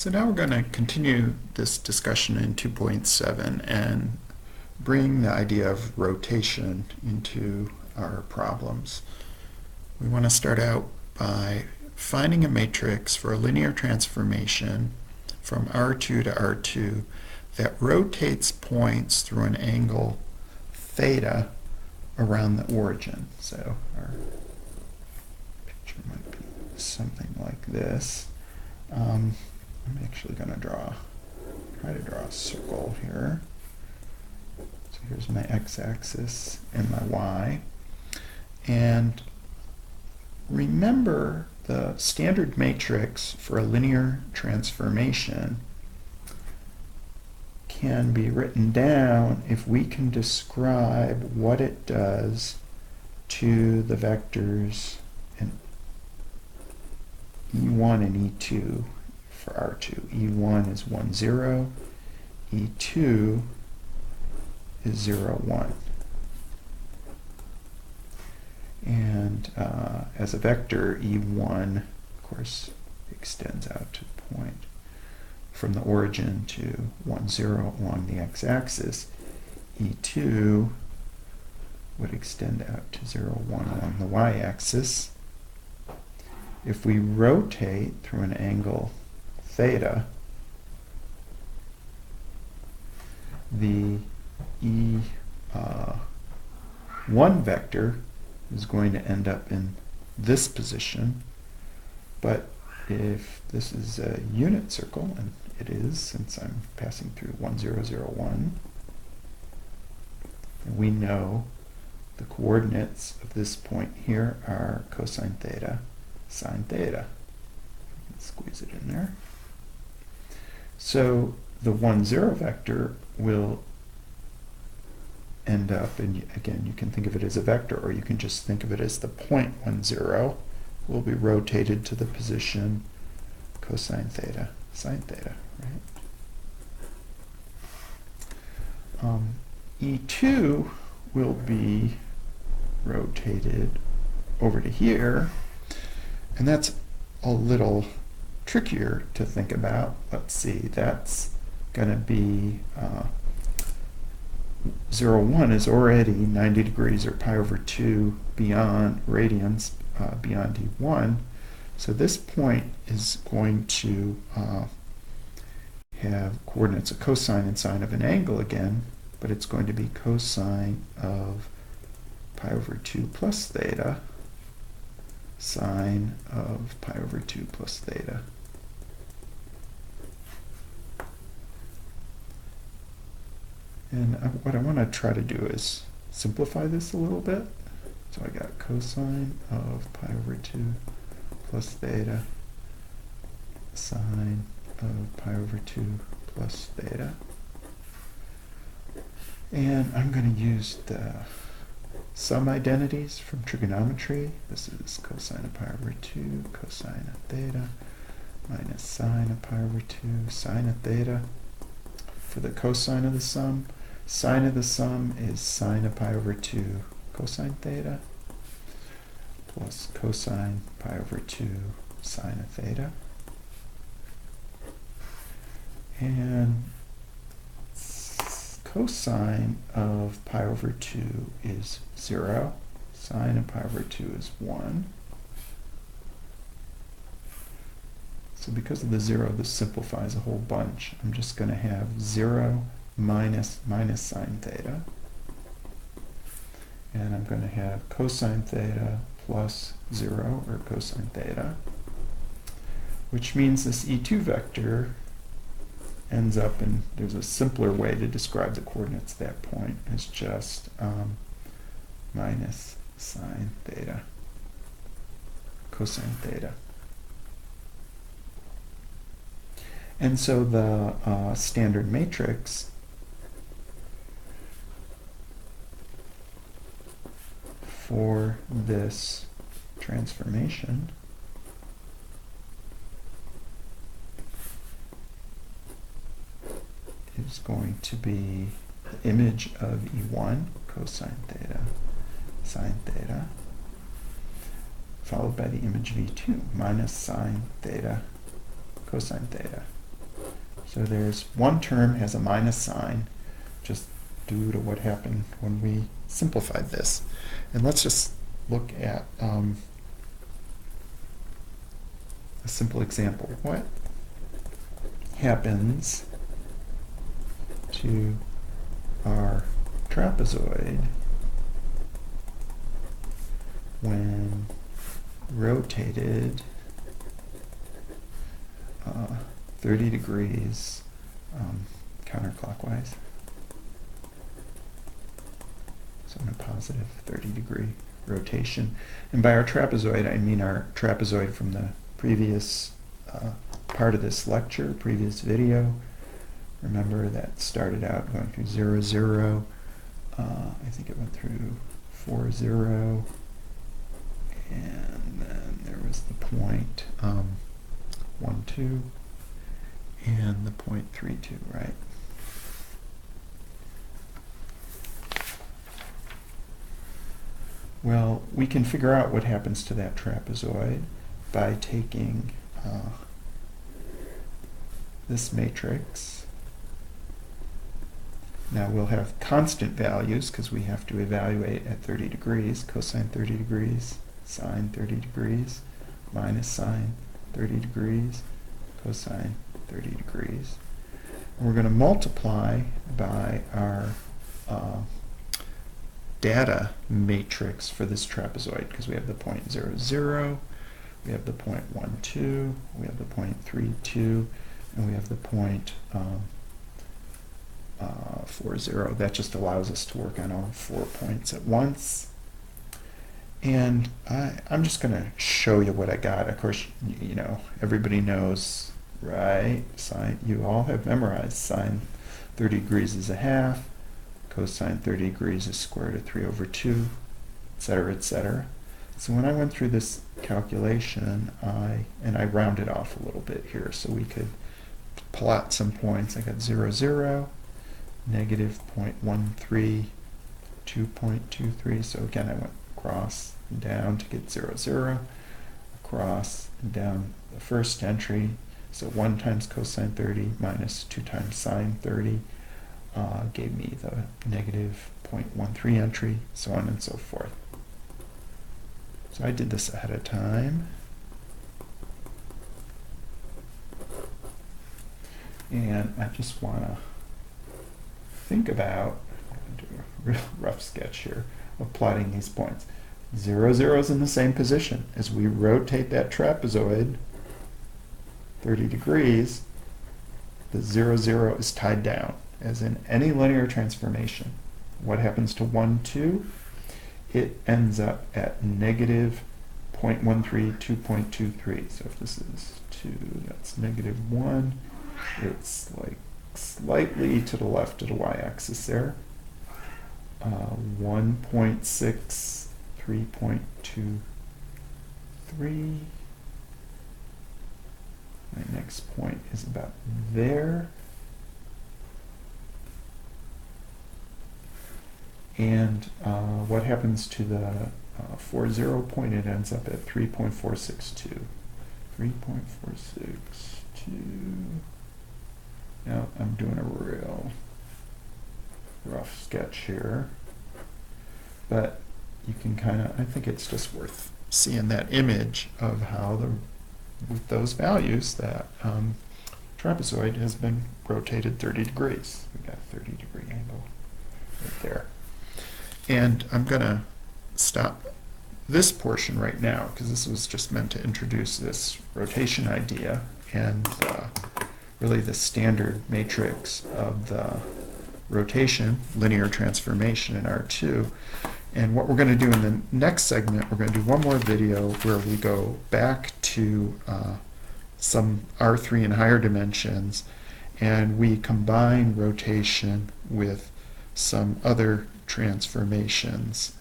So now we're going to continue this discussion in 2.7 and bring the idea of rotation into our problems. We want to start out by finding a matrix for a linear transformation from R2 to R2 that rotates points through an angle theta around the origin. So our picture might be something like this. I'm actually going to try to draw a circle here. So here's my x-axis and my y. And remember, the standard matrix for a linear transformation can be written down if we can describe what it does to the vectors in E1 and E2 for R2. E1 is 1, 0. E2 is 0, 1. And as a vector, E1, of course, extends out to the point from the origin to 1, 0 along the x-axis. E2 would extend out to 0, 1 along the y-axis. If we rotate through an angle theta, the E1 vector is going to end up in this position, but if this is a unit circle, and it is since I'm passing through 1, 0, 0, 1, and we know the coordinates of this point here are cosine theta, sine theta. Squeeze it in there. So the 1, 0 vector will end up, and again, you can think of it as a vector, or you can just think of it as the point 1, 0 will be rotated to the position cosine theta, sine theta, right? E2 will be rotated over to here, and that's a little trickier to think about. Let's see, that's going to be 0, 1 is already 90 degrees or pi over 2 beyond radians, beyond E1. So this point is going to have coordinates of cosine and sine of an angle again, but it's going to be cosine of pi over 2 plus theta, sine of pi over 2 plus theta. And what I want to try to do is simplify this a little bit. So I got cosine of pi over 2 plus theta, sine of pi over 2 plus theta. And I'm going to use the sum identities from trigonometry. This is cosine of pi over 2, cosine of theta, minus sine of pi over 2, sine of theta. For the cosine of the sum, sine of the sum is sine of pi over 2 cosine theta, plus cosine pi over 2 sine of theta. And cosine of pi over 2 is 0. Sine of pi over 2 is 1. So because of the 0, this simplifies a whole bunch. I'm just going to have 0 minus sine theta. And I'm going to have cosine theta plus 0, or cosine theta, which means this E2 vector ends up in, there's a simpler way to describe the coordinates at that point, is just minus sine theta, cosine theta. And so the standard matrix for this transformation is going to be the image of E1, cosine theta, sine theta, followed by the image of E2, minus sine theta, cosine theta. So there's one term has a minus sign, just due to what happened when we simplified this. And let's just look at a simple example. What happens to our trapezoid when rotated 30 degrees counterclockwise? So in a positive 30-degree rotation. And by our trapezoid, I mean our trapezoid from the previous part of this lecture, previous video. Remember that started out going through 0, 0. I think it went through 4, 0. And then there was the point 1, 2. And the point 3, 2, right? Well, we can figure out what happens to that trapezoid by taking this matrix. Now we'll have constant values because we have to evaluate at 30 degrees, cosine 30 degrees, sine 30 degrees, minus sine 30 degrees, cosine 30 degrees. And we're going to multiply by our data matrix for this trapezoid because we have the point 0, 0, we have the point 1, 2, we have the point 3, 2, and we have the point 4, 0. That just allows us to work on all 4 points at once. And I'm just going to show you what I got. Of course, you know, everybody knows, right? Sine, you all have memorized sine 30 degrees is a half, cosine 30 degrees is square root of 3 over 2, etc., etc. So when I went through this calculation, I rounded off a little bit here so we could plot some points. I got 0, 0, negative 0.13, 2.23. So again, I went across and down to get 0, 0, across and down the first entry. So 1 times cosine 30 minus 2 times sine 30 gave me the negative 0.13 entry, so on and so forth. So I did this ahead of time. And I just want to think about, I'm going to do a real rough sketch here of plotting these points. 0, 0 is in the same position. As we rotate that trapezoid 30 degrees, the 0, 0 is tied down. As in any linear transformation, what happens to 1, 2? It ends up at negative 0.13, 2.23. So if this is 2, that's negative 1. It's like slightly to the left of the y-axis there. 1.6, 3.23. My next point is about there. And what happens to the 4, 0 point? It ends up at 3.462. 3.462. Now I'm doing a real rough sketch here. But you can kind of, I think it's just worth seeing that image of how with those values that trapezoid has been rotated 30 degrees. We got a 30-degree angle right there. And I'm going to stop this portion right now because this was just meant to introduce this rotation idea and really the standard matrix of the rotation, linear transformation in R2. And what we're going to do in the next segment, we're going to do one more video where we go back to some R3 and higher dimensions and we combine rotation with some other transformations